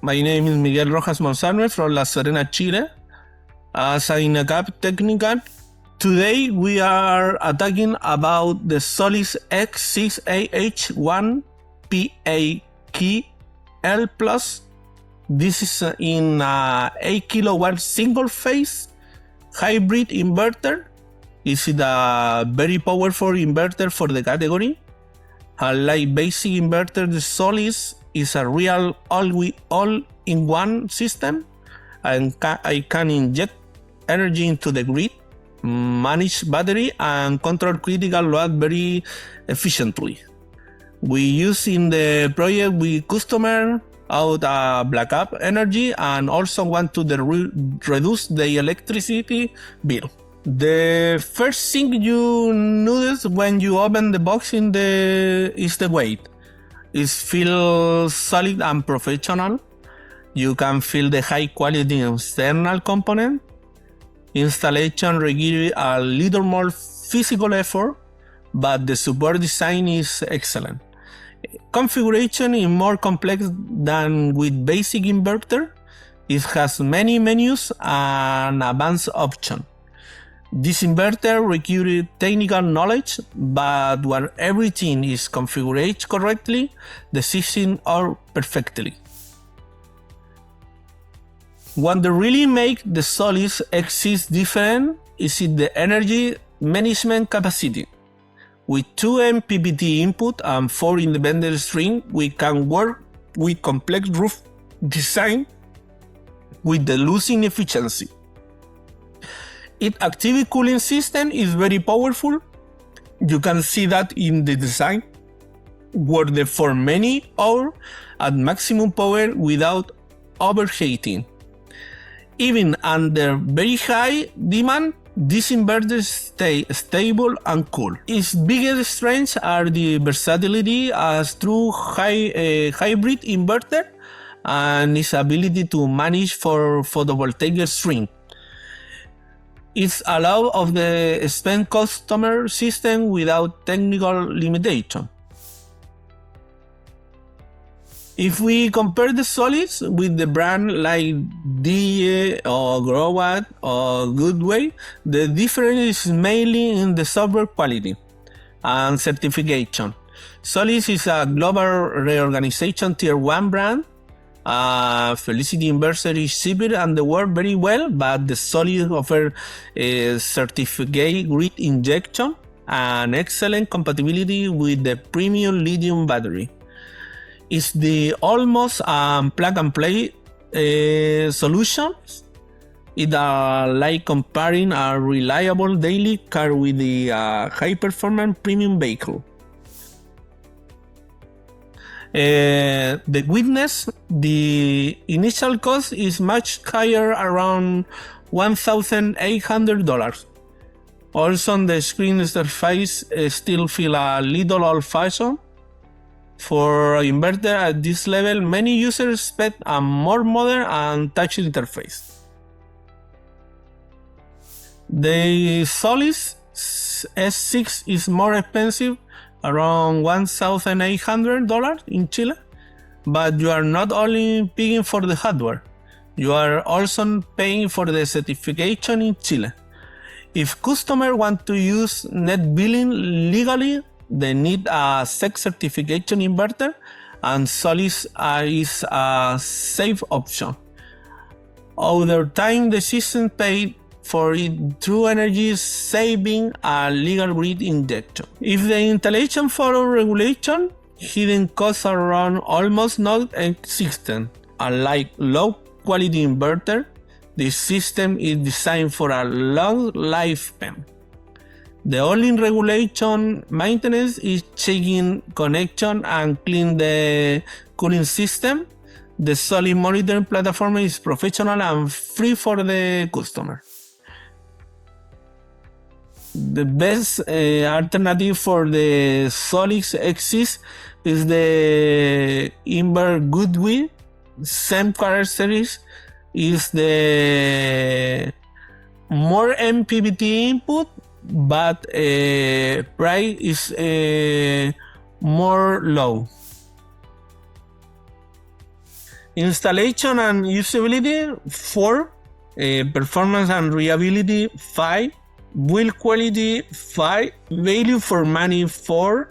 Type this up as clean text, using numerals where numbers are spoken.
My name is Miguel Rojas from La Serena, Chile, as a INACAP technical. Today we are talking about the Solis S6-EH1P8K-L-PLUS. This is in 8 kilowatt single phase hybrid inverter. Is it a very powerful inverter for the category? Unlike basic inverter, the Solis is a real all-in-one system, and I can inject energy into the grid, manage battery, and control critical load very efficiently. We use in the project with customer out backup energy and also want to reduce the electricity bill. The first thing you notice when you open the box is the weight. It feels solid and professional. You can feel the high quality external component. Installation requires a little more physical effort, but the support design is excellent. Configuration is more complex than with basic inverter. It has many menus and advanced options. This inverter requires technical knowledge, but when everything is configured correctly, the system works perfectly. What really makes the Solis S6 different is the energy management capacity. With 2 MPPT input and 4 independent strings, we can work with complex roof design with the losing efficiency. Its active cooling system is very powerful. You can see that in the design, worked for many hours at maximum power without overheating. Even under very high demand, these inverters stay stable and cool. Its biggest strengths are the versatility as true hybrid inverter and its ability to manage for photovoltaic string. It's allowed of the expand customer system without technical limitation. If we compare the Solis with the brand like DE or Growatt or Goodway, the difference is mainly in the software quality and certification. Solis is a global reorganization tier 1 brand. Felicity Inverter is cheaper and they work very well, but the Solis offer a certificate grid injection and excellent compatibility with the premium lithium battery. It's the almost plug and play solution. It's like comparing a reliable daily car with the high performance premium vehicle. The witness, the initial cost is much higher, around $1,800. Also on the screen interface still feel a little old-fashioned. For an inverter at this level, many users expect a more modern and touch interface. The Solis S6 is more expensive, around $1,800 in Chile, but you are not only paying for the hardware, you are also paying for the certification in Chile. If customers want to use net billing legally, they need a SEC certification inverter, and Solis is a safe option. Over time, the system paid for it through energy saving and legal grid injection. If the installation follows regulation, hidden costs around almost non-existent. Unlike low-quality inverter, this system is designed for a long lifespan. The only regulation maintenance is checking connection and clean the cooling system. The Solis monitoring platform is professional and free for the customer. The best alternative for the Solis S6 is the Inverter Goodway. Same characteristics is the more MPPT input, but price is more low. Installation and usability 4, performance and reliability 5, build quality 5, value for money 4,